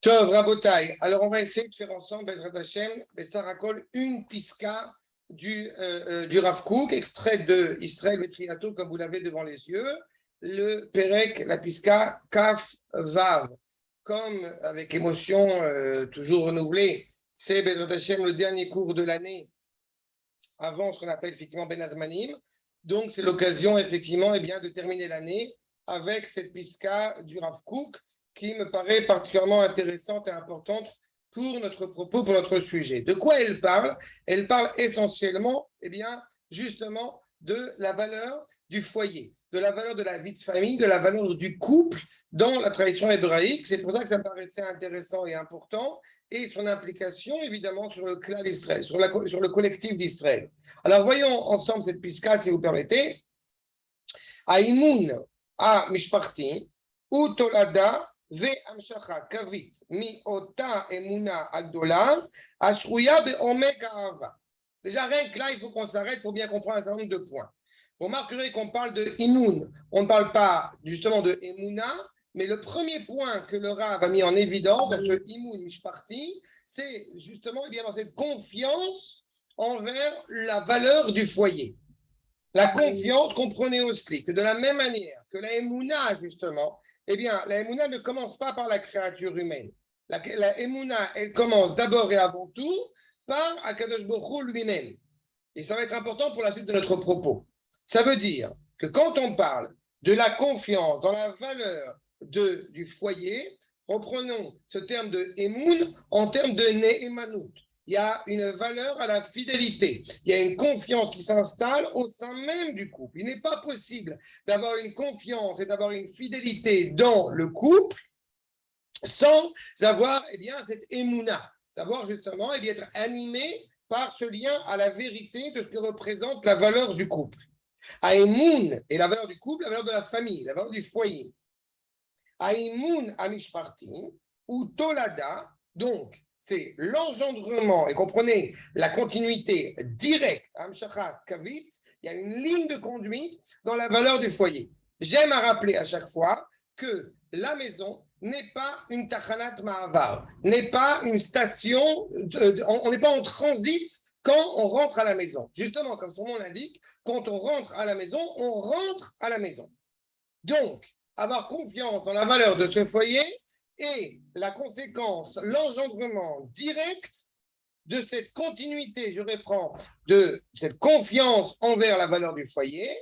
Tov, Rabotai. Alors, on va essayer de faire ensemble, Bezrat Hashem, Bessarakol, une piska du Rav Kook, extrait de Israël Vetriato, comme vous l'avez devant les yeux, le Perek, la piska Kaf Vav. Comme avec émotion toujours renouvelée, c'est Bezrat Hashem le dernier cours de l'année avant ce qu'on appelle effectivement Ben Azmanim. Donc, c'est l'occasion effectivement de terminer l'année avec cette piska du Rav Kook qui me paraît particulièrement intéressante et importante pour notre propos, pour notre sujet. De quoi elle parle? Elle parle essentiellement, justement, de la valeur du foyer, de la valeur de la vie de famille, de la valeur du couple dans la tradition hébraïque. C'est pour ça que ça me paraissait intéressant et important, et son implication, évidemment, sur le clan d'Israël, sur le collectif d'Israël. Alors, voyons ensemble cette piska, si vous permettez. Aïmoun a mishparti, ou tolada, והמשכה קווית מאותה אמונה הגדולה, השרויה בעומק האהבה. Déjà, rien que là, il faut qu'on s'arrête pour bien comprendre un certain nombre de points. Vous remarquerez qu'on parle de Imoun. On ne parle pas justement de Emouna, mais le premier point que le Rav a mis en évidence dans ce Imoun Mishparti, c'est justement dans cette confiance envers la valeur du foyer. La confiance, comprenez aussi que de la même manière que la Emouna, justement, la Emouna ne commence pas par la créature humaine. La Emouna, elle commence d'abord et avant tout par Akadosh Baruch Hu lui-même. Et ça va être important pour la suite de notre propos. Ça veut dire que quand on parle de la confiance dans la valeur du foyer, reprenons ce terme de Emoun en termes de Ne'emanut. Il y a une valeur à la fidélité. Il y a une confiance qui s'installe au sein même du couple. Il n'est pas possible d'avoir une confiance et d'avoir une fidélité dans le couple sans avoir cette émouna, savoir justement être animé par ce lien à la vérité de ce que représente la valeur du couple. Aïmoun est la valeur du couple, la valeur de la famille, la valeur du foyer. Aïmoun amishparti ou tolada, donc c'est l'engendrement, et comprenez la continuité directe, amshachat kavit, il y a une ligne de conduite dans la valeur du foyer. J'aime à rappeler à chaque fois que la maison n'est pas une tachanat ma'avar, n'est pas une station, on n'est pas en transit quand on rentre à la maison. Justement, comme son nom l'indique, quand on rentre à la maison, on rentre à la maison. Donc, avoir confiance dans la valeur de ce foyer et la conséquence, l'engendrement direct de cette continuité, je reprends, de cette confiance envers la valeur du foyer.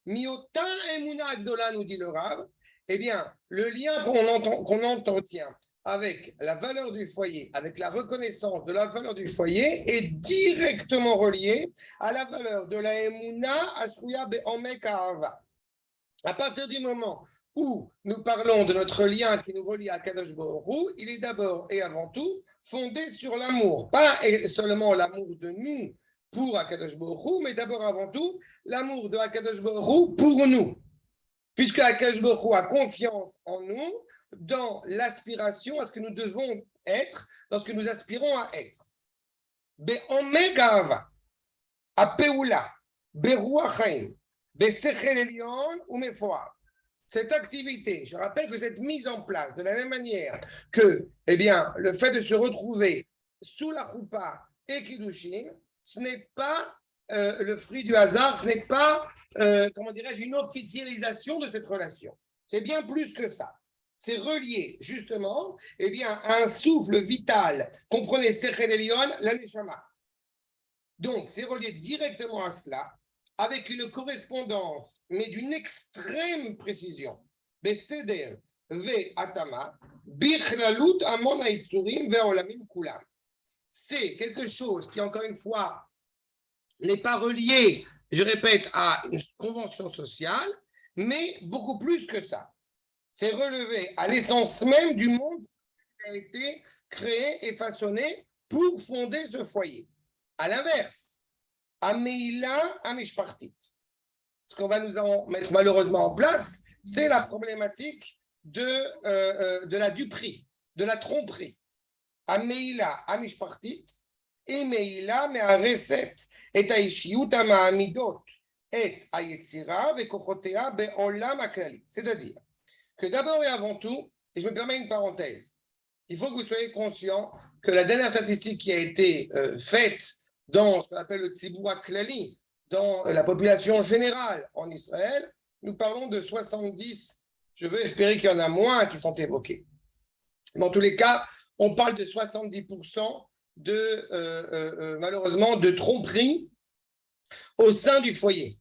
Miota emuna agdola, nous dit le Rav, le lien qu'on entretient avec la valeur du foyer, avec la reconnaissance de la valeur du foyer, est directement relié à la valeur de la emuna ashruya be'omek ha'ava. À partir du moment où nous parlons de notre lien qui nous relie à Kadosh Baruch Hu, il est d'abord et avant tout fondé sur l'amour. Pas seulement l'amour de nous pour Akadosh Baruch Hu, mais d'abord avant tout l'amour de Akadosh Baruch Hu pour nous. Puisque Akadosh Baruch Hu a confiance en nous dans l'aspiration à ce que nous devons être, dans ce que nous aspirons à être. Be'omek ha'ava, apeula, beruach haim, besechel elyon umefoar. Cette activité, je rappelle que cette mise en place, de la même manière que le fait de se retrouver sous la choupa et Kiddushin, ce n'est pas le fruit du hasard, ce n'est pas, une officialisation de cette relation. C'est bien plus que ça. C'est relié justement à un souffle vital. Comprenez, Sechel Elion, la Neshama. Donc, c'est relié directement à cela, avec une correspondance, mais d'une extrême précision. Beseder ve atama, bichlalut amon haitzurim ve'olamim kulam. C'est quelque chose qui, encore une fois, n'est pas relié, je répète, à une convention sociale, mais beaucoup plus que ça. C'est relevé à l'essence même du monde qui a été créé et façonné pour fonder ce foyer. À l'inverse, Ameila Amishpartit. Ce qu'on va nous en mettre malheureusement en place, c'est la problématique de la duperie, de la tromperie. Ameila Amishpartit, et Meila Me'areset, et Aishiyut Ama'amidot, et Ayetzira, Vekochotea, Be'olam Aklali. C'est-à-dire que d'abord et avant tout, et je me permets une parenthèse, il faut que vous soyez conscient que la dernière statistique qui a été faite dans ce qu'on appelle le Tzibur Klali, dans la population générale en Israël, nous parlons de 70. Je veux espérer qu'il y en a moins qui sont évoqués. Mais en tous les cas, on parle de 70% malheureusement, de tromperie au sein du foyer.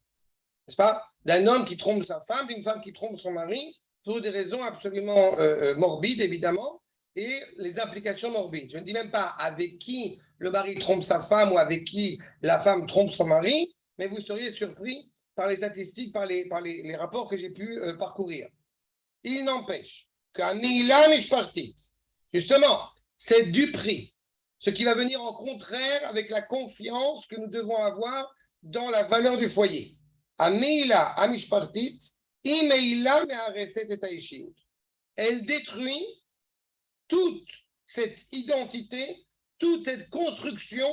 N'est-ce pas? D'un homme qui trompe sa femme, d'une femme qui trompe son mari, pour des raisons absolument morbides, évidemment, et les implications morbides. Je ne dis même pas avec qui le mari trompe sa femme ou avec qui la femme trompe son mari, mais vous seriez surpris par les statistiques, par les rapports que j'ai pu parcourir. Il n'empêche qu'un Mila Mishpartit, justement, c'est du prix, ce qui va venir en contraire avec la confiance que nous devons avoir dans la valeur du foyer. Amila Amishpartit, Imeila Mehareset et Taishim. Elle détruit toute cette identité, toute cette construction.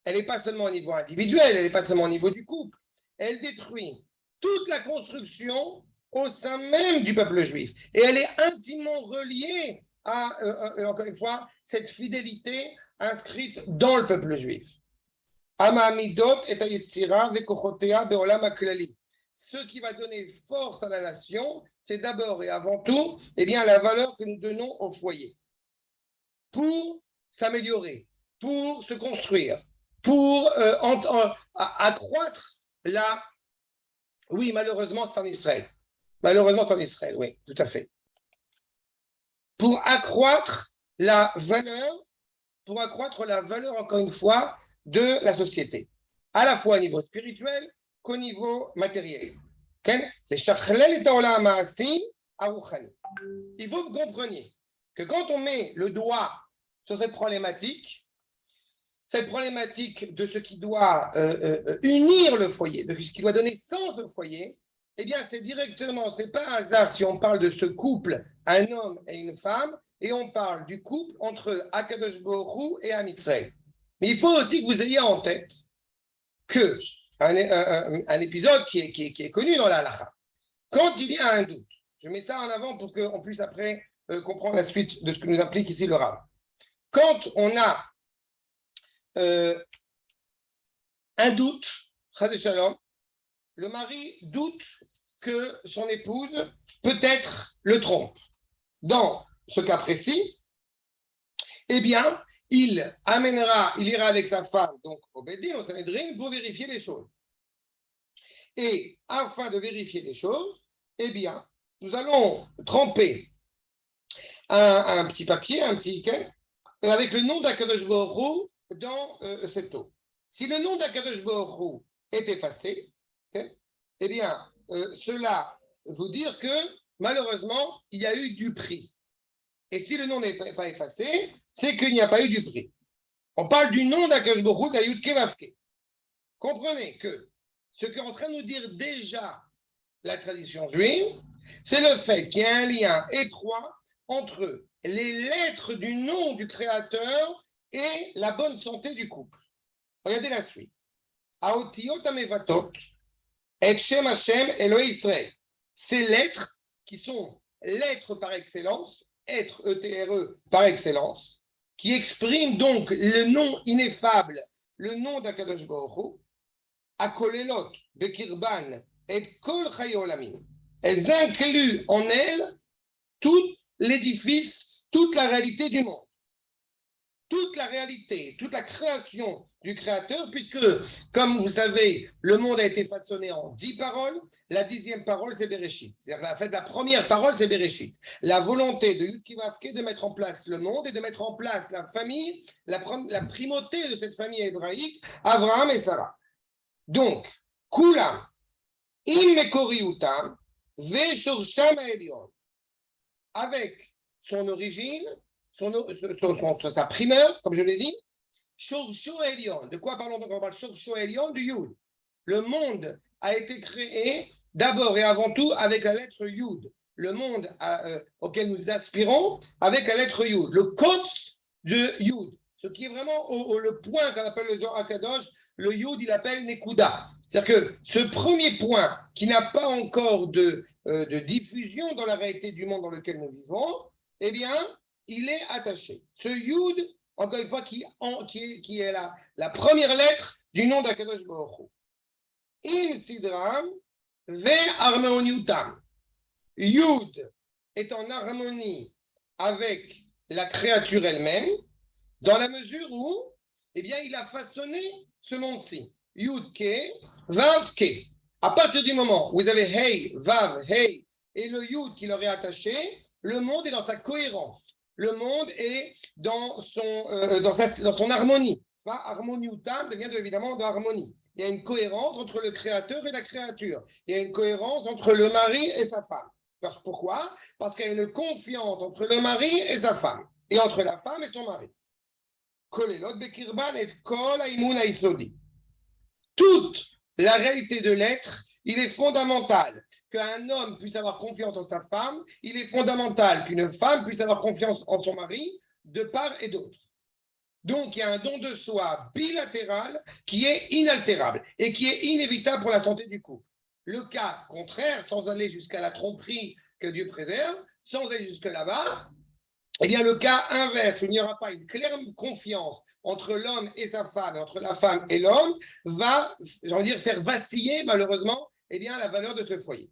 Elle n'est pas seulement au niveau individuel, elle n'est pas seulement au niveau du couple. Elle détruit toute la construction au sein même du peuple juif. Et elle est intimement reliée à, encore une fois, cette fidélité inscrite dans le peuple juif. Ce qui va donner force à la nation, c'est d'abord et avant tout la valeur que nous donnons au foyer. Pour s'améliorer, pour se construire, pour accroître la... Oui, malheureusement, c'est en Israël. Malheureusement, c'est en Israël, oui, tout à fait. Pour accroître la valeur, encore une fois, de la société, à la fois au niveau spirituel qu'au niveau matériel. Il faut que vous compreniez que quand on met le doigt sur cette problématique de ce qui doit unir le foyer, de ce qui doit donner sens au foyer, eh bien, c'est directement, ce n'est pas un hasard si on parle de ce couple, un homme et une femme, et on parle du couple entre Akadosh Baruch Hu et Am Israël. Mais il faut aussi que vous ayez en tête que un épisode qui est connu dans la halakha. Quand il y a un doute, je mets ça en avant pour qu'on puisse après comprendre la suite de ce que nous implique ici le Rav. Quand on a un doute, le mari doute que son épouse peut-être le trompe. Dans ce cas précis, eh bien, il ira avec sa femme, donc au Bédine, au Sanhédrin, pour vérifier les choses. Et afin de vérifier les choses, eh bien, nous allons tremper un petit papier, un petit avec le nom d'Akadosh Baruch Hu dans cette eau. Si le nom d'Akadosh Baruch Hu est effacé, eh bien, cela veut dire que malheureusement, il y a eu du prix. Et si le nom n'est pas effacé, c'est qu'il n'y a pas eu du prix. On parle du nom d'Akadosh Baruch Hu, Yud Kevavke. Comprenez que ce qu'est en train de nous dire déjà la tradition juive, c'est le fait qu'il y a un lien étroit entre les lettres du nom du Créateur et la bonne santé du couple. Regardez la suite. Aotiyot amevatot et Shem Hashem Elohei Israël. Ces lettres qui sont lettres par excellence, être ETRE par excellence, qui expriment donc le nom ineffable, le nom d'Akadosh Baruch Hu, Akolelot Bekirban et Kol Chaye Olamim. Elles incluent en elles tout l'édifice, toute la réalité du monde. Toute la réalité, toute la création du Créateur, puisque, comme vous savez, le monde a été façonné en 10 paroles. La 10e parole, c'est Bereshit. C'est-à-dire, en fait, la première parole, c'est Bereshit. La volonté de Yud Kivavke de mettre en place le monde et de mettre en place la famille, la primauté de cette famille hébraïque, Abraham et Sarah. Donc, Kulam, Im Mekoriutam, Ve Shorsham Elion, avec son origine, sa primeur, comme je l'ai dit, Shorsho Elion. De quoi parlons-nous quand on parle Shorsho Elion? Du Yud. Le monde a été créé d'abord et avant tout avec la lettre Yud. Le monde auquel nous aspirons avec la lettre Yud. Le Kotz de Yud. Ce qui est vraiment le point qu'on appelle le Zohar Akadosh, le Yud, il appelle Nekuda. C'est-à-dire que ce premier point qui n'a pas encore de diffusion dans la réalité du monde dans lequel nous vivons, eh bien, il est attaché. Ce Yud, encore une fois, qui est la première lettre du nom d'Akadosh Baruch Hu. Im Sidram ve harmoniutam. Yud est en harmonie avec la créature elle-même, dans la mesure où, eh bien, il a façonné ce monde-ci. Yud Ke, Vav Ke. À partir du moment où vous avez Hey, Vav, Hey, et le Yud qui leur est attaché, le monde est dans sa cohérence. Le monde est dans son harmonie. Harmoniutam devient évidemment de harmonie. Il y a une cohérence entre le créateur et la créature. Il y a une cohérence entre le mari et sa femme. Pourquoi? Parce qu'il y a une confiance entre le mari et sa femme, et entre la femme et son mari. Toute la réalité de l'être, il est fondamental qu'un homme puisse avoir confiance en sa femme, il est fondamental qu'une femme puisse avoir confiance en son mari, de part et d'autre. Donc, il y a un don de soi bilatéral qui est inaltérable et qui est inévitable pour la santé du couple. Le cas contraire, sans aller jusqu'à la tromperie que Dieu préserve, sans aller jusque là-bas, eh bien, le cas inverse, où il n'y aura pas une claire confiance entre l'homme et sa femme, et entre la femme et l'homme, va, j'ai envie de dire, faire vaciller, malheureusement, eh bien, la valeur de ce foyer.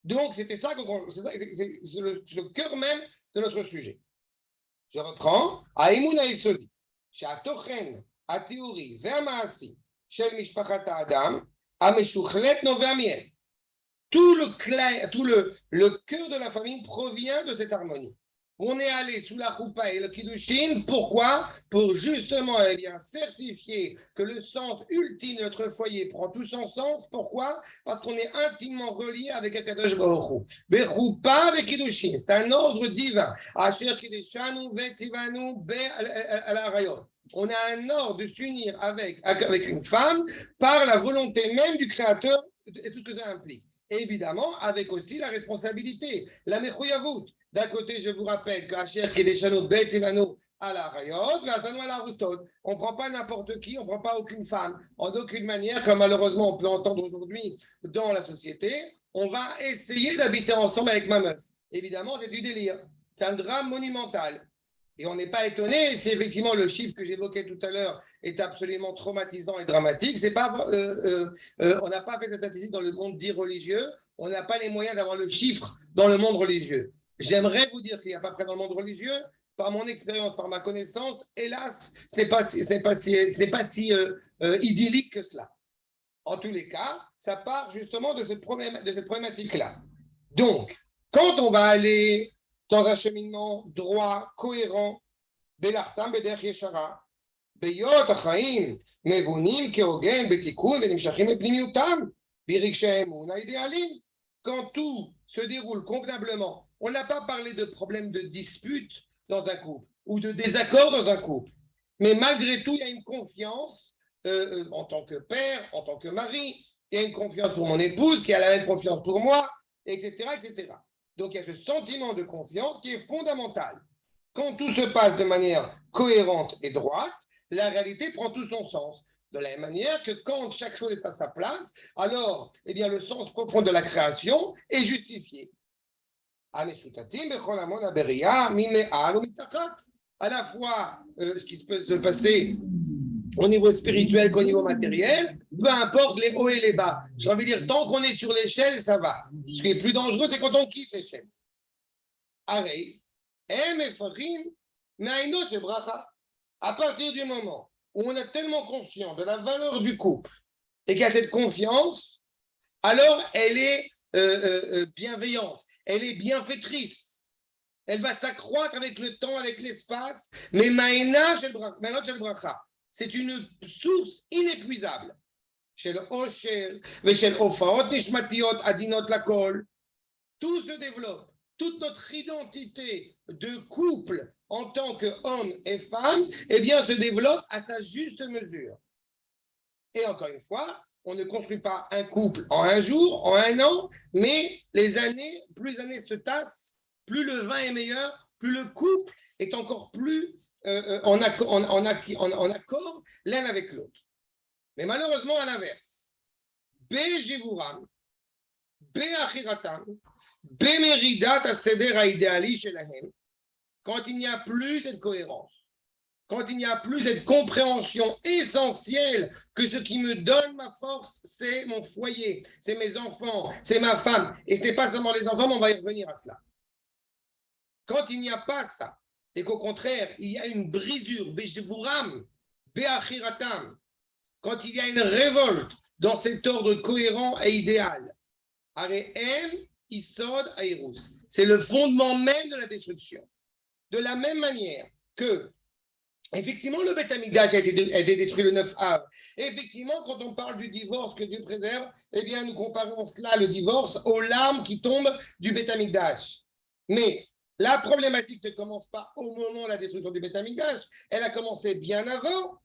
Donc, c'était ça, c'est le cœur même de notre sujet. Je reprends. Aïmouna Isodi, Shatochen, Atiuri, Vermaasi, Shel Mishpachat Adam, Ameshuchlet Noveamien. Tout le cœur de la famille provient de cette harmonie. On est allé sous la choupa et le kiddushin. Pourquoi? Pour justement certifier que le sens ultime de notre foyer prend tout son sens. Pourquoi? Parce qu'on est intimement relié avec Akadosh Baruch Hu. Bechoupa ve kiddushin. C'est un ordre divin. Asher kiddeshanu vetzivanu be'alarayot. On a un ordre de s'unir avec une femme par la volonté même du Créateur et tout ce que ça implique. Et évidemment, avec aussi la responsabilité, la mechouyavout. D'un côté, je vous rappelle qu'Acher Kedeshano Betzivano à la Rayot, Vazano à la Routot. On ne prend pas n'importe qui, on ne prend pas aucune femme, en aucune manière, comme malheureusement on peut entendre aujourd'hui dans la société. On va essayer d'habiter ensemble avec ma meuf. Évidemment, c'est du délire. C'est un drame monumental. Et on n'est pas étonné si effectivement le chiffre que j'évoquais tout à l'heure est absolument traumatisant et dramatique. C'est pas, on n'a pas fait de statistiques dans le monde dit religieux. On n'a pas les moyens d'avoir le chiffre dans le monde religieux. J'aimerais vous dire qu'il n'y a pas près dans le monde religieux. Par mon expérience, par ma connaissance, hélas, ce n'est pas si idyllique que cela. En tous les cas, ça part justement de cette problématique-là. Donc, quand on va aller dans un cheminement droit, cohérent, Belartam Beder Yeshara, Beyot Achaim, Mevunim, Keogen, Betikun, Venimshachim et Pnimiutam, Birikshem, Una Idealim. Quand tout se déroule convenablement, on n'a pas parlé de problèmes de dispute dans un couple ou de désaccord dans un couple. Mais malgré tout, il y a une confiance en tant que père, en tant que mari, il y a une confiance pour mon épouse qui a la même confiance pour moi, etc., etc. Donc il y a ce sentiment de confiance qui est fondamental. Quand tout se passe de manière cohérente et droite, la réalité prend tout son sens. De la même manière que quand chaque chose est à sa place, alors eh bien, le sens profond de la création est justifié. À la fois ce qui peut se passer au niveau spirituel qu'au niveau matériel, peu importe les hauts et les bas. J'ai envie de dire, tant qu'on est sur l'échelle, ça va. Ce qui est plus dangereux, c'est quand on quitte l'échelle. Arrête. À partir du moment où on est tellement conscient de la valeur du couple et qu'il y a cette confiance, alors elle est bienveillante, elle est bienfaitrice. Elle va s'accroître avec le temps, avec l'espace. Mais Maïna Shel Bracha, c'est une source inépuisable. Shel Osher, Shel Ofaot Nishmatiot Adinot Lakol. Tout se développe. Toute notre identité de couple en tant qu'homme et femme, eh bien, se développe à sa juste mesure. Et encore une fois, on ne construit pas un couple en un jour, en un an, mais plus les années se tassent, plus le vin est meilleur, plus le couple est encore plus en accord l'un avec l'autre. Mais malheureusement, à l'inverse, Bejivuram, Beachiratam, Bemeridat Aseder Haïdeali Shelahem, quand il n'y a plus cette cohérence, quand il n'y a plus cette compréhension essentielle que ce qui me donne ma force, c'est mon foyer, c'est mes enfants, c'est ma femme. Et ce n'est pas seulement les enfants, mais on va y revenir à cela. Quand il n'y a pas ça, et qu'au contraire, il y a une brisure, Beshvuram, Beachiratam, quand il y a une révolte dans cet ordre cohérent et idéal, Areem, Isod, Airus, c'est le fondement même de la destruction. De la même manière que effectivement, le Beth Amikdash a été détruit le 9 av. Et effectivement, quand on parle du divorce que Dieu préserve, eh bien, nous comparons cela, le divorce, aux larmes qui tombent du Beth Amikdash. Mais la problématique ne commence pas au moment de la destruction du Beth Amikdash. Elle a commencé bien avant.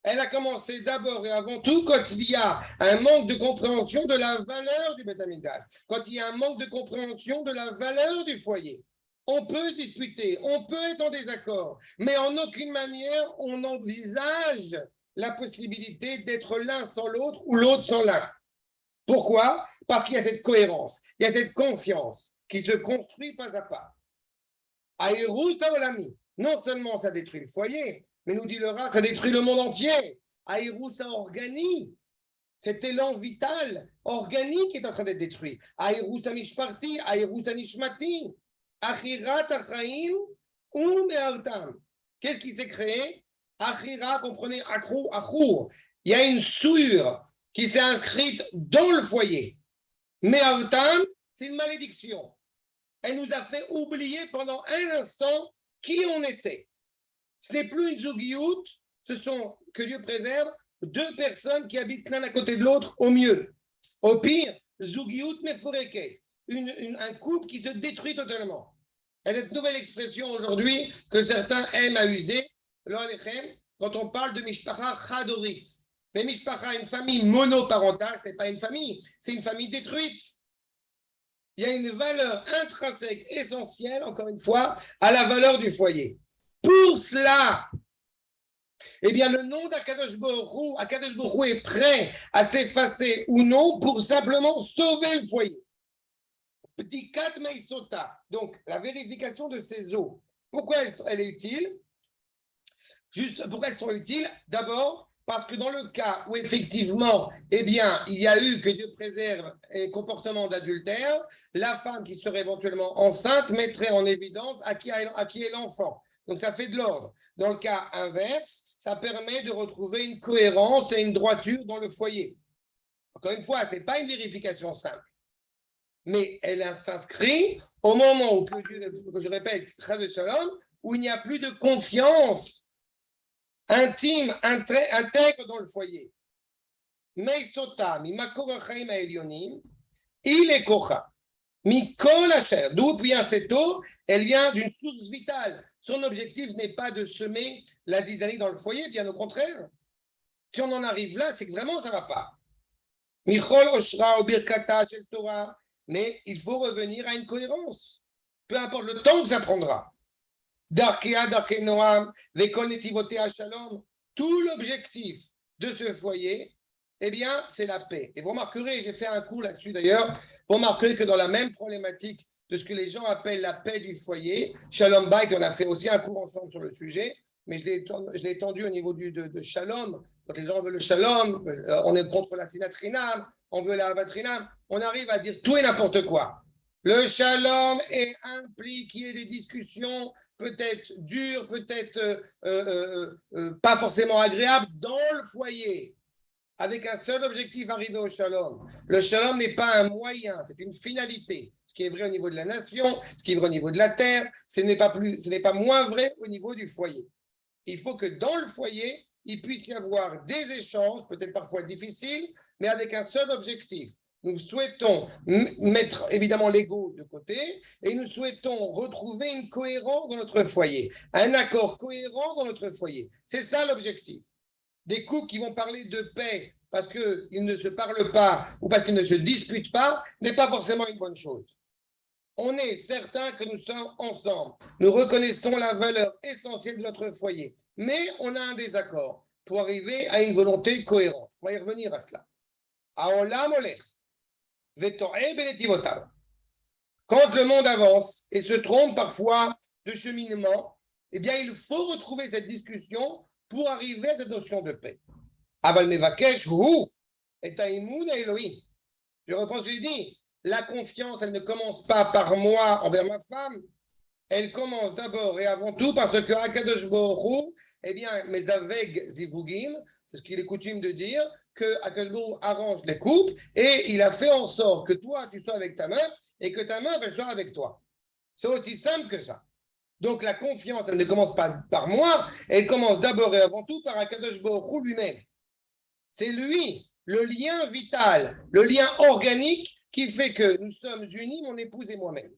Elle a commencé d'abord et avant tout quand il y a un manque de compréhension de la valeur du Beth Amikdash. Quand il y a un manque de compréhension de la valeur du foyer. On peut discuter, on peut être en désaccord, mais en aucune manière on envisage la possibilité d'être l'un sans l'autre ou l'autre sans l'un. Pourquoi? Parce qu'il y a cette cohérence, il y a cette confiance qui se construit pas à pas. Aïrou Taolami, non seulement ça détruit le foyer, mais nous dit le Rav, ça détruit le monde entier. Aïrou, ça organise. Cet élan vital, organique est en train d'être détruit. Aïrou Samishparti, Aïrou Sanishmati. Achirat Achaim ou Me'artam. Qu'est-ce qui s'est créé? Achira, comprenez, Achour. Il y a une souillure qui s'est inscrite dans le foyer. Me'artam, c'est une malédiction. Elle nous a fait oublier pendant un instant qui on était. Ce n'est plus une zougiout, ce sont, que Dieu préserve, deux personnes qui habitent l'un à côté de l'autre au mieux. Au pire, zougiout meforeket. Un couple qui se détruit totalement. Et cette nouvelle expression aujourd'hui que certains aiment à user, quand on parle de mishpacha chadorit. Mais mishpacha, une famille monoparentale, ce n'est pas une famille, c'est une famille détruite. Il y a une valeur intrinsèque essentielle, encore une fois, à la valeur du foyer. Pour cela, eh bien, le nom d'Akadosh Baruch Hu est prêt à s'effacer ou non pour simplement sauver le foyer. Bdikat Meisota, donc la vérification de ces eaux. Pourquoi elle est utile? Juste pourquoi elles sont utiles? D'abord, parce que dans le cas où effectivement, eh bien, il y a eu, que Dieu préserve, un comportement d'adultère, la femme qui serait éventuellement enceinte mettrait en évidence à qui est l'enfant. Donc ça fait de l'ordre. Dans le cas inverse, ça permet de retrouver une cohérence et une droiture dans le foyer. Encore une fois, ce n'est pas une vérification simple. Mais elle s'inscrit au moment où, que je répète, où il n'y a plus de confiance intime, intègre dans le foyer. Meisota, mimakor hachaim ha'elyonim, il est kocha. Mikol asher. D'où vient cette eau? Elle vient d'une source vitale. Son objectif n'est pas de semer la zizanie dans le foyer, bien au contraire. Si on en arrive là, c'est que vraiment ça ne va pas. Michol oshra ou birkata shel Torah. Mais il faut revenir à une cohérence. Peu importe le temps que ça prendra. Darkea, Darke Noam, Vekol Netivotea Shalom. Tout l'objectif de ce foyer, eh bien, c'est la paix. Et vous remarquerez, j'ai fait un cours là-dessus d'ailleurs, vous remarquerez que dans la même problématique de ce que les gens appellent la paix du foyer, Shalom Bayit, on a fait aussi un cours ensemble sur le sujet, mais je l'ai étendu au niveau de Shalom. Quand les gens veulent le Shalom, on est contre la Sinatrinam, on veut la Avatrinam, on arrive à dire tout et n'importe quoi. Le Shalom implique qu'il y ait des discussions peut-être dures, peut-être pas forcément agréables dans le foyer, avec un seul objectif, arriver au Shalom. Le Shalom n'est pas un moyen, c'est une finalité. Ce qui est vrai au niveau de la nation, ce qui est vrai au niveau de la terre, ce n'est pas moins vrai au niveau du foyer. Il faut que dans le foyer, il puisse y avoir des échanges, peut-être parfois difficiles, mais avec un seul objectif. Nous souhaitons mettre évidemment l'ego de côté et nous souhaitons retrouver une cohérence dans notre foyer, un accord cohérent dans notre foyer. C'est ça l'objectif. Des couples qui vont parler de paix parce qu'ils ne se parlent pas ou parce qu'ils ne se disputent pas n'est pas forcément une bonne chose. On est certain que nous sommes ensemble. Nous reconnaissons la valeur essentielle de notre foyer. Mais on a un désaccord pour arriver à une volonté cohérente. On va y revenir à cela. Quand le monde avance et se trompe parfois de cheminement, eh bien, il faut retrouver cette discussion pour arriver à cette notion de paix. Aval mevakesh hu et taïmoun Elohim. Je reprends ce que j'ai dit. La confiance, elle ne commence pas par moi envers ma femme. Elle commence d'abord et avant tout parce que Akadosh Baruch Hu, eh bien, mes aveg zivugim, c'est ce qu'il est coutume de dire, que Akadosh Baruch Hu arrange les couples et il a fait en sorte que toi, tu sois avec ta meuf et que ta meuf, elle soit avec toi. C'est aussi simple que ça. Donc la confiance, elle ne commence pas par moi, elle commence d'abord et avant tout par Akadosh Baruch Hu lui-même. C'est lui, le lien vital, le lien organique qui fait que nous sommes unis, mon épouse et moi-même.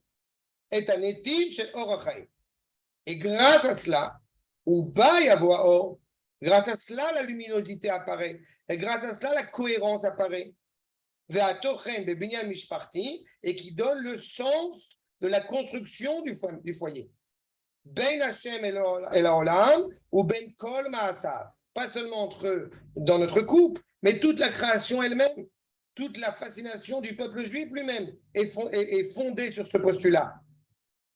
Est un étive chez Orachaim. Et grâce à cela, ou bas y avoir or, grâce à cela, la luminosité apparaît. Et grâce à cela, la cohérence apparaît. Et qui donne le sens de la construction du foyer. Ben Hashem et l'Olam, ou Ben Kol Maasav. Pas seulement dans notre couple, mais toute la création elle-même, toute la fascination du peuple juif lui-même est fondée sur ce postulat.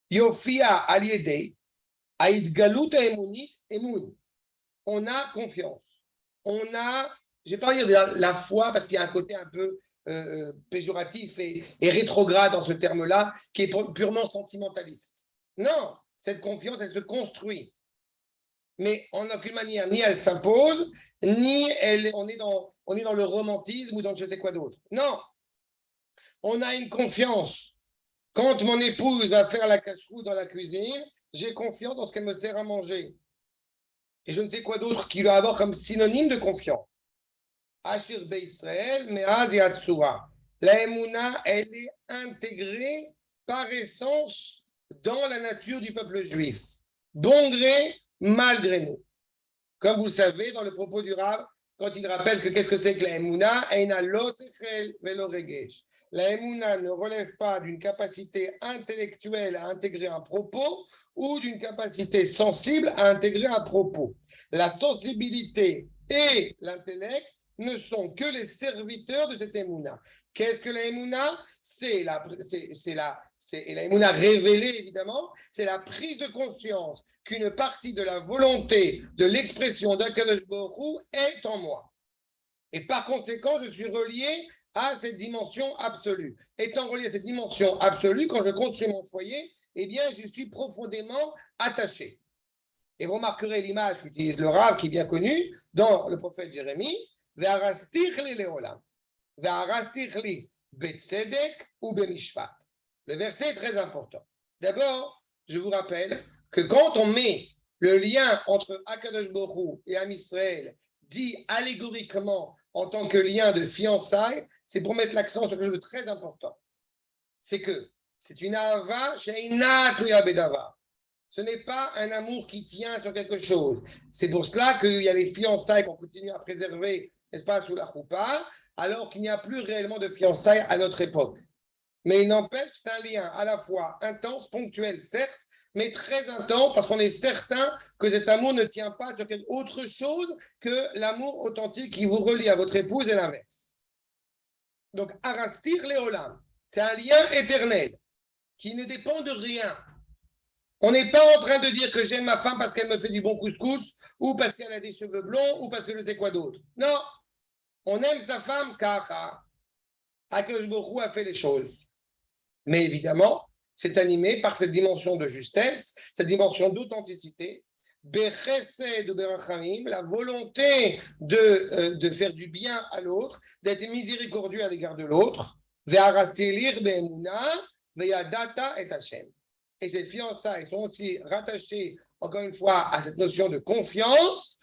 Yofia aliede, aïd galuta emunit emun. On a confiance. On a, je ne vais pas dire la foi parce qu'il y a un côté un peu péjoratif et rétrograde dans ce terme-là, qui est purement sentimentaliste. Non, cette confiance, elle se construit. Mais en aucune manière, ni elle s'impose, ni on est dans le romantisme ou dans je ne sais quoi d'autre. Non, on a une confiance. Quand mon épouse va faire la cache-roue dans la cuisine, j'ai confiance dans ce qu'elle me sert à manger. Et je ne sais quoi d'autre qu'il va avoir comme synonyme de confiance. Ashir Israël, Meaz Yatsura. La Emouna, elle est intégrée par essence dans la nature du peuple juif. Bon gré, malgré nous. Comme vous le savez, dans le propos du Rav, quand il rappelle que qu'est-ce que c'est que la Emouna, la Emouna ne relève pas d'une capacité intellectuelle à intégrer un propos ou d'une capacité sensible à intégrer un propos. La sensibilité et l'intellect ne sont que les serviteurs de cette Emouna. Qu'est-ce que la Emouna? Et la Emouna révélée, évidemment, c'est la prise de conscience qu'une partie de la volonté, de l'expression d'Akadosh Baruch Hu est en moi. Et par conséquent, je suis relié à cette dimension absolue. Étant relié à cette dimension absolue, quand je construis mon foyer, eh bien, je suis profondément attaché. Et vous remarquerez l'image qu'utilise le Rav, qui est bien connu, dans le prophète Jérémie, Ve'arastichle leolam. Ve'arastichle betzedek ou bemishpat. Le verset est très important. D'abord, je vous rappelle que quand on met le lien entre Akadosh Baruch Hu et Am Israël, dit allégoriquement en tant que lien de fiançailles, c'est pour mettre l'accent sur quelque chose de très important. C'est que c'est une ahava she'eina tluya bedavar. Ce n'est pas un amour qui tient sur quelque chose. C'est pour cela qu'il y a les fiançailles qu'on continue à préserver, n'est-ce pas, sous la choupa, alors qu'il n'y a plus réellement de fiançailles à notre époque. Mais il n'empêche, c'est un lien à la fois intense, ponctuel, certes, mais très intense parce qu'on est certain que cet amour ne tient pas sur quelque autre chose que l'amour authentique qui vous relie à votre épouse et l'inverse. Donc, Arastir Léolam, c'est un lien éternel qui ne dépend de rien. On n'est pas en train de dire que j'aime ma femme parce qu'elle me fait du bon couscous ou parce qu'elle a des cheveux blonds ou parce que je ne sais quoi d'autre. Non, on aime sa femme car Akadosh Baruch Hu a fait les choses. Mais évidemment, c'est animé par cette dimension de justesse, cette dimension d'authenticité, Bechesed ou Berachamim, la volonté de faire du bien à l'autre, d'être miséricordieux à l'égard de l'autre, Ve'arastilir be'emuna, ve'yadata et Hashem. Et ces fiançailles sont aussi rattachées, encore une fois, à cette notion de confiance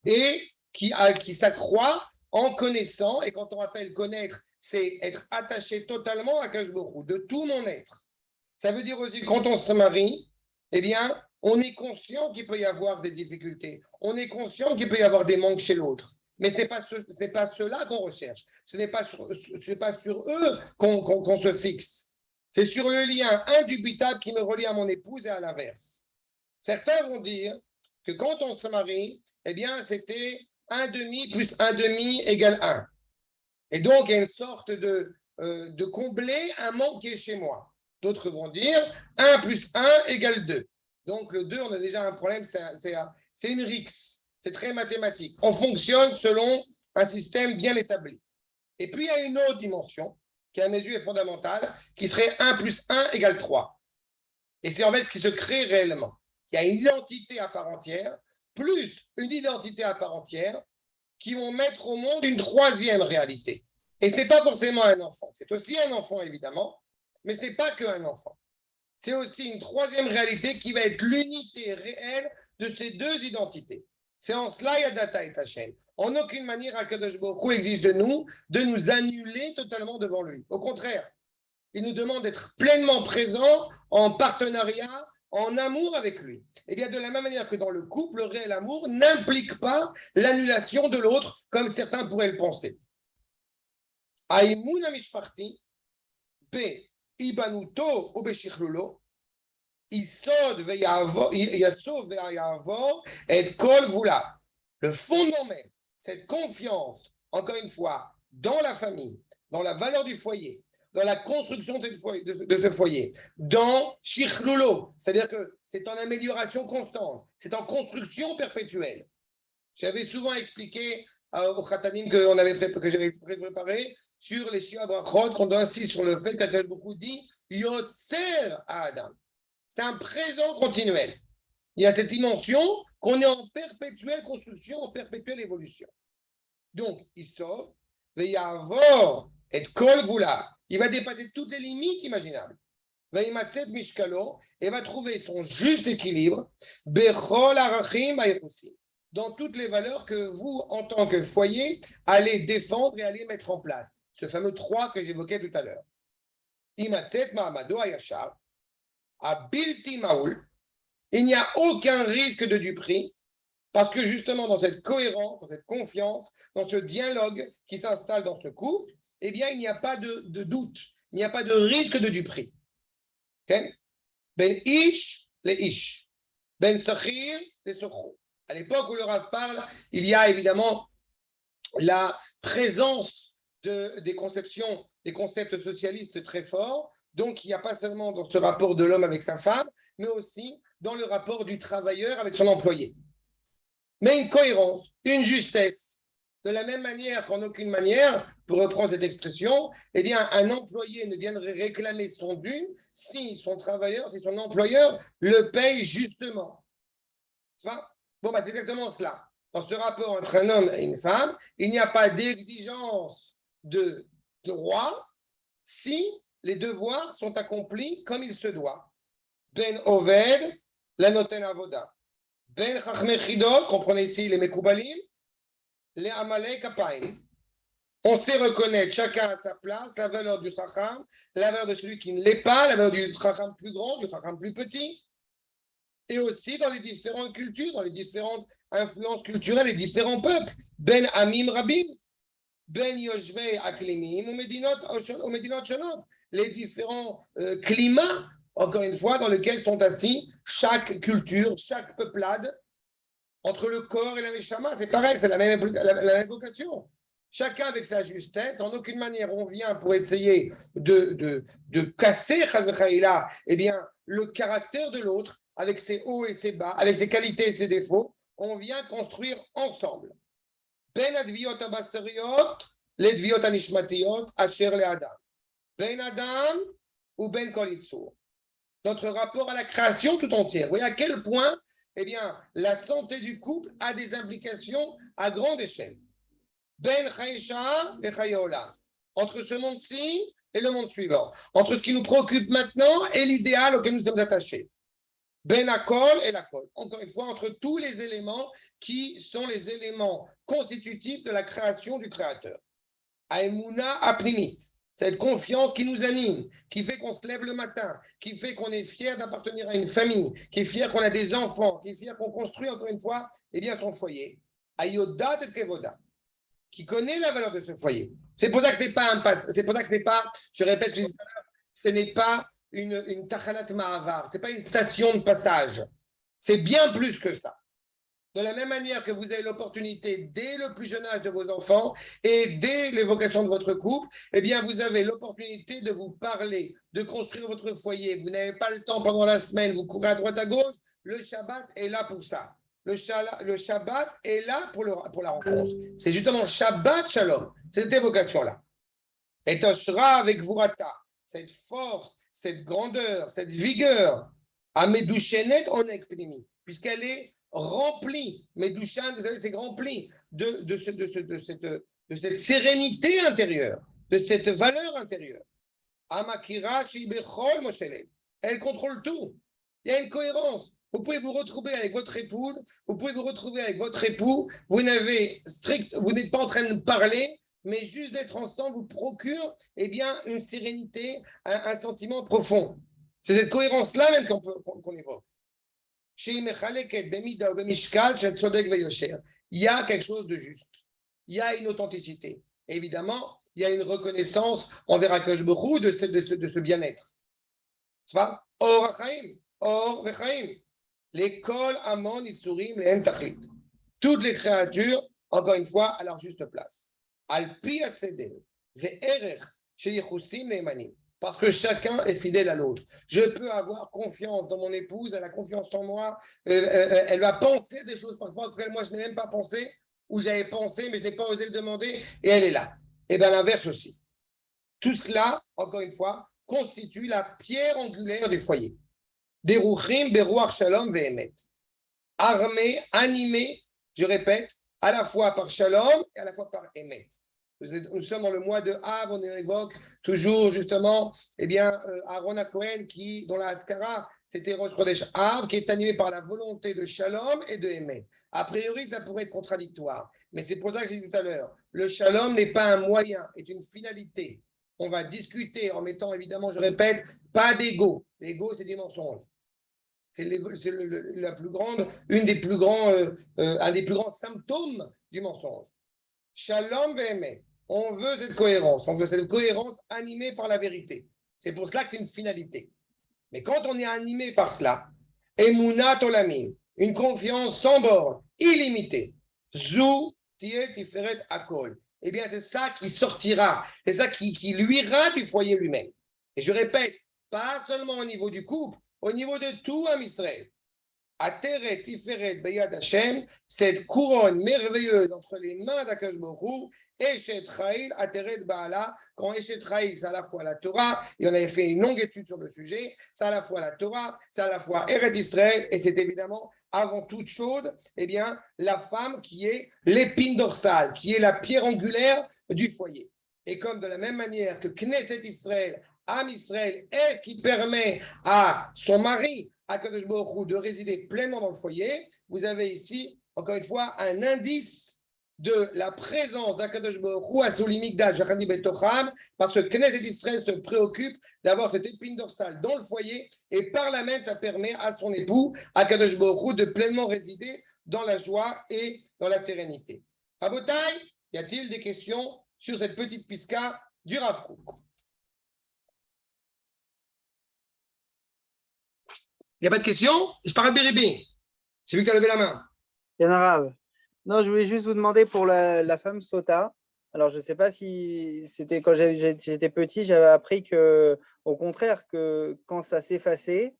et qui s'accroît en connaissant. Et quand on appelle connaître, c'est être attaché totalement à Akadosh Baruch Hu, de tout mon être. Ça veut dire aussi, quand on se marie, eh bien, on est conscient qu'il peut y avoir des difficultés. On est conscient qu'il peut y avoir des manques chez l'autre. Mais ce n'est pas cela qu'on recherche. Ce n'est pas sur eux qu'on se fixe. C'est sur le lien indubitable qui me relie à mon épouse et à l'inverse. Certains vont dire que quand on se marie, eh bien, c'était 1,5 plus 1,5 égale 1. Et donc, il y a une sorte de combler un manque qui est chez moi. D'autres vont dire 1 plus 1 égale 2. Donc, le 2, on a déjà un problème, c'est une rixe. C'est très mathématique. On fonctionne selon un système bien établi. Et puis, il y a une autre dimension qui, à mes yeux, est fondamentale, qui serait 1 plus 1 égale 3. Et c'est en fait ce qui se crée réellement. Il y a une identité à part entière, plus une identité à part entière, qui vont mettre au monde une troisième réalité. Et ce n'est pas forcément un enfant. C'est aussi un enfant, évidemment, mais ce n'est pas qu'un enfant. C'est aussi une troisième réalité qui va être l'unité réelle de ces deux identités. C'est en cela Yadata et Hachem. En aucune manière, Akadosh Baruch Hu exige de nous annuler totalement devant lui. Au contraire, il nous demande d'être pleinement présents en partenariat, en amour avec lui. Et bien de la même manière que dans le couple, le réel amour n'implique pas l'annulation de l'autre, comme certains pourraient le penser. Aïmoun amishparti, B. Ibanuto ou Beshichlolo, Isod Yasov Veyavor et Kol Gvula. Le fondement même, cette confiance, encore une fois, dans la famille, dans la valeur du foyer, dans la construction de ce foyer, dans Shichlulo, c'est-à-dire que c'est en amélioration constante, c'est en construction perpétuelle. J'avais souvent expliqué au Khatanim que j'avais préparé sur les Shia Brachot, qu'on insiste sur le fait qu'Akadosh beaucoup dit Yotzer à Adam. C'est un présent continuel. Il y a cette dimension qu'on est en perpétuelle construction, en perpétuelle évolution. Donc, il sort, Veyavor et Kol Gula. Il va dépasser toutes les limites imaginables. Veimatset Mishkalo et va trouver son juste équilibre. Bechol Arachim Ayerusim. Dans toutes les valeurs que vous, en tant que foyer, allez défendre et allez mettre en place. Ce fameux 3 que j'évoquais tout à l'heure. Imatset Mahamado Ayashar. À Bilti Maoul, il n'y a aucun risque de duperie, parce que justement dans cette cohérence, dans cette confiance, dans ce dialogue qui s'installe dans ce couple, eh bien il n'y a pas de doute, il n'y a pas de risque de duperie. Okay? Ben ish, les ish. Ben sachir, les sochou. À l'époque où le Rav parle, il y a évidemment la présence des conceptions, des concepts socialistes très forts. Donc, il n'y a pas seulement dans ce rapport de l'homme avec sa femme, mais aussi dans le rapport du travailleur avec son employé. Mais une cohérence, une justesse. De la même manière qu'en aucune manière, pour reprendre cette expression, eh bien, un employé ne viendrait réclamer son dû si son travailleur, si son employeur le paye justement. Bon, c'est exactement cela. Dans ce rapport entre un homme et une femme, il n'y a pas d'exigence de droit si les devoirs sont accomplis comme il se doit. Ben Oved, la noten avoda. Ben Chachmei Chidot, comprenez ici les Mekoubalim, les Amalek Apaim. On sait reconnaître chacun à sa place la valeur du Chacham, la valeur de celui qui ne l'est pas, la valeur du Chacham plus grand, du Chacham plus petit. Et aussi dans les différentes cultures, dans les différentes influences culturelles et différents peuples. Ben Amim Rabim, Ben Yoshvei Aklimim, ou Medinot Shonot. Les différents climats, encore une fois, dans lesquels sont assis chaque culture, chaque peuplade, entre le corps et la neshama. C'est pareil, c'est la même vocation. Chacun avec sa justesse, en aucune manière on vient pour essayer de casser, eh bien, le caractère de l'autre, avec ses hauts et ses bas, avec ses qualités et ses défauts, on vient construire ensemble. Ben adviot abasariot, les dviot anishmatiot, asher le Adam. Ben Adam ou Ben Kolitsur. Notre rapport à la création tout entière. Vous voyez à quel point, eh bien, la santé du couple a des implications à grande échelle. Ben Chaïcha et Chayola. Entre ce monde-ci et le monde suivant. Entre ce qui nous préoccupe maintenant et l'idéal auquel nous sommes attachés. Ben Akol et l'Akol. Encore une fois, entre tous les éléments qui sont les éléments constitutifs de la création du Créateur. Aemuna apnimit. Cette confiance qui nous anime, qui fait qu'on se lève le matin, qui fait qu'on est fier d'appartenir à une famille, qui est fier qu'on a des enfants, qui est fier qu'on construit encore une fois eh bien, son foyer. Ayodat et Kevoda, qui connaît la valeur de ce foyer. C'est pour ça que ce n'est pas un pass, c'est pour ça que ce n'est pas, je répète, ce n'est pas une tachanat ma'avar, ce n'est pas une station de passage. C'est bien plus que ça. De la même manière que vous avez l'opportunité, dès le plus jeune âge de vos enfants et dès l'évocation de votre couple, eh bien, vous avez l'opportunité de vous parler, de construire votre foyer. Vous n'avez pas le temps pendant la semaine, vous courez à droite à gauche, Le Shabbat est là pour ça. Le Shabbat est là pour la rencontre. C'est justement Shabbat Shalom, cette évocation-là. Et Toshra avec Vurata, cette force, cette grandeur, cette vigueur, à Medushenet Onek Pnimi, puisqu'elle est remplie, Medushan, vous savez, c'est rempli de cette sérénité intérieure, de cette valeur intérieure. Amakira Shibechol Moshelev. Elle contrôle tout. Il y a une cohérence. Vous pouvez vous retrouver avec votre épouse, vous pouvez vous retrouver avec votre époux, vous n'êtes pas en train de parler, mais juste d'être ensemble vous procure une sérénité, un sentiment profond. C'est cette cohérence-là même qu'on évoque. Il y a quelque chose de juste. Il y a une authenticité. Et évidemment, il y a une reconnaissance envers Akadosh Baruch Hu de ce bien-être. C'est pas Or Achaim, Or Vechaim. L'école Amon Itzurim Leen Tachlit. Toutes les créatures, encore une fois, à leur juste place. Al-Pi Aseder, Ve'erech, Sheyichusim Neemanim. Parce que chacun est fidèle à l'autre. Je peux avoir confiance dans mon épouse, elle a confiance en moi, elle va penser des choses parfois auxquelles moi je n'ai même pas pensé, ou j'avais pensé, mais je n'ai pas osé le demander, et elle est là. Et bien l'inverse aussi. Tout cela, encore une fois, constitue la pierre angulaire du foyer. Deruchim beruach shalom ve'emet. Armé, animé, je répète, à la fois par shalom et à la fois par emet. Nous sommes dans le mois de Av, on évoque toujours justement, Aaron Cohen dont la Haskara, c'était Rosh Chodesh Av, qui est animé par la volonté de shalom et de emet. A priori, ça pourrait être contradictoire, mais c'est pour ça que j'ai dit tout à l'heure, le shalom n'est pas un moyen, est une finalité. On va discuter en mettant évidemment, je répète, pas d'ego. L'ego, c'est des mensonges. C'est un des plus grands symptômes du mensonge. Shalom ve'emet. On veut cette cohérence. On veut cette cohérence animée par la vérité. C'est pour cela que c'est une finalité. Mais quand on est animé par cela, Emunat Olamim, une confiance sans bord, illimitée, Zou Tiet Tiferet Akol. Eh bien, c'est ça qui sortira, c'est ça qui luira du foyer lui-même. Et je répète, pas seulement au niveau du couple, au niveau de tout Am Israël. Ateret Tiferet Beyad Hashem, cette couronne merveilleuse entre les mains d'Akadosh Baruch Hu, Eshet Chayil, Ateret Baala. Quand Eshet Chayil, c'est à la fois la Torah, et on avait fait une longue étude sur le sujet, c'est à la fois la Torah, c'est à la fois Eretz Israël, et c'est évidemment, avant toute chose, la femme qui est l'épine dorsale, qui est la pierre angulaire du foyer. Et comme de la même manière que Knesset Israël, Am Israël, est ce qui permet à son mari, Akadosh Baruch Hu, de résider pleinement dans le foyer, vous avez ici, encore une fois, un indice de la présence d'Akadosh Baruch Hu à Souli Mikdash, Jachani Betocham, parce que Knesset Israël se préoccupe d'avoir cette épine dorsale dans le foyer, et par là même, ça permet à son époux, Akadosh Baruch Hu, de pleinement résider dans la joie et dans la sérénité. Rabotai, y a-t-il des questions sur cette petite piska du Rav Kook? Il n'y a pas de questions? Je parle de Béribi. J'ai vu que tu as levé la main. Bien arabe. Non, je voulais juste vous demander pour la femme sota. Alors, je ne sais pas si c'était quand j'étais petit, j'avais appris que, au contraire, que quand ça s'effaçait,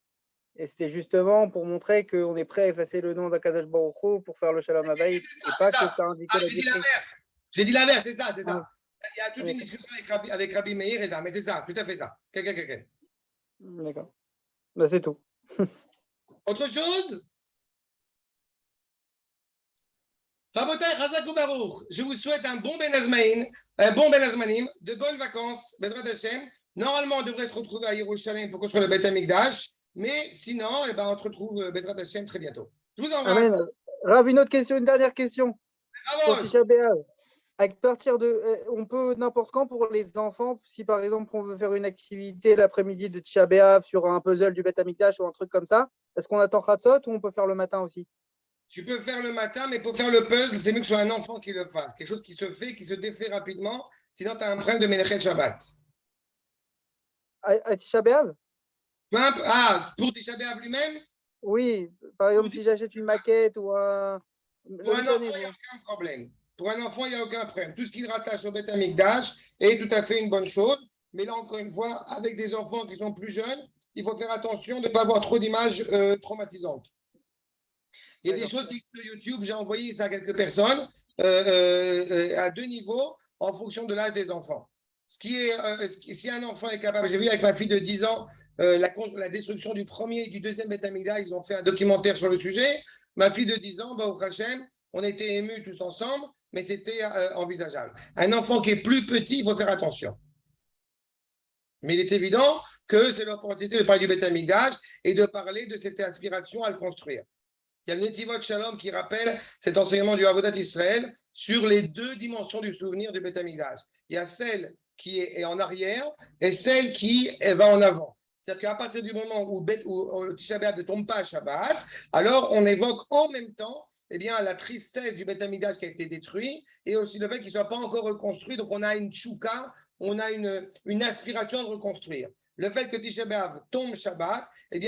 et c'était justement pour montrer qu'on est prêt à effacer le nom d'Akadosh Baruch Hu pour faire le Shalom Habayit, et pas que ça indiquait la détruction. J'ai dit l'inverse, c'est ça. Il y a toute une discussion avec Rabbi Meir et ça, mais c'est ça, tout à fait ça. D'accord. Ben, c'est tout. Autre chose? Rabotai, Chazak ou Baruch, je vous souhaite un bon Ben Azmanim, de bonnes vacances, Bezrat Hashem. Normalement, on devrait se retrouver à Yerushalayim pour construire le Beth Amikdash, mais sinon, on se retrouve Bezrat Hashem très bientôt. Je vous embrasse. Amen. Rav, une dernière question. Pour Tisha B'Av. À partir de, on peut n'importe quand pour les enfants, si par exemple on veut faire une activité l'après-midi de Tisha B'Av sur un puzzle du Beth Amikdash ou un truc comme ça, est-ce qu'on attend Chatzot ou on peut faire le matin aussi? Tu peux faire le matin, mais pour faire le puzzle, c'est mieux que ce soit un enfant qui le fasse. Quelque chose qui se fait, qui se défait rapidement, sinon tu as un problème de Menachet Shabbat. À Tisha B'Av? Pour Tisha B'Av lui-même? Oui, par exemple, si j'achète une maquette ou un. Pour un enfant, il n'y a aucun problème. Pour un enfant, il n'y a aucun problème. Tout ce qu'il rattache au Beth Amikdash est tout à fait une bonne chose. Mais là, encore une fois, avec des enfants qui sont plus jeunes, il faut faire attention de ne pas avoir trop d'images traumatisantes. Il y a Ouais, des donc, choses qui sur YouTube, j'ai envoyé ça à quelques personnes à 2 niveaux en fonction de l'âge des enfants. Si un enfant est capable, j'ai vu avec ma fille de 10 ans la destruction du premier et du deuxième Beth Amikdash, ils ont fait un documentaire sur le sujet. Ma fille de 10 ans, au Hachem, on était émus tous ensemble, mais c'était envisageable. Un enfant qui est plus petit, il faut faire attention. Mais il est évident que c'est l'opportunité de parler du Beth Amikdash et de parler de cette aspiration à le construire. Il y a le Netivot Shalom qui rappelle cet enseignement du Avodat Israël sur les 2 dimensions du souvenir du Beth Amikdash. Il y a celle qui est en arrière et celle qui va en avant. C'est-à-dire qu'à partir du moment où Tisha B'Av ne tombe pas à Shabbat, alors on évoque en même temps la tristesse du Beth Amikdash qui a été détruit et aussi le fait qu'il ne soit pas encore reconstruit. Donc on a une tchouka, on a une aspiration à reconstruire. Le fait que Tisha B'Av tombe Shabbat,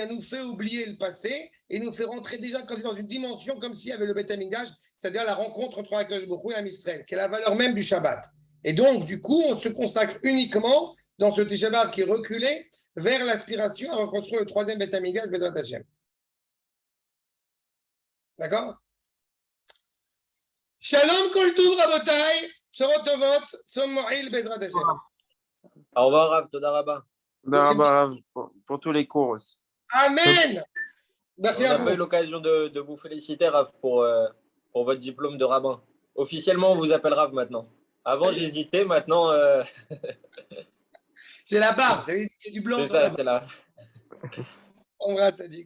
nous fait oublier le passé et nous fait rentrer déjà comme dans une dimension comme s'il y avait le Beth Amikdash, c'est-à-dire la rencontre entre Akadosh Baruch Hu et Am Israël, qui est la valeur même du Shabbat. Et donc, du coup, on se consacre uniquement dans ce Tisha B'Av qui est reculé vers l'aspiration à reconstruire le 3e Beth Amikdash, Bezrat Hashem. D'accord? Shalom Kol Tov Rabotai, Sorot Tovot, Tzom Mo'il, Bezrat Hashem. Au revoir, Rav. Toda Rabba. Pour tous les cours aussi. Amen. Merci On à n'a pas eu vous. l'occasion de vous féliciter, Rav, pour votre diplôme de rabbin. Officiellement, on vous appelle Rav maintenant. Avant, j'hésitais. Maintenant, C'est la barbe, il y a du blanc c'est sur la ça, barbe. c'est là. On va te dire.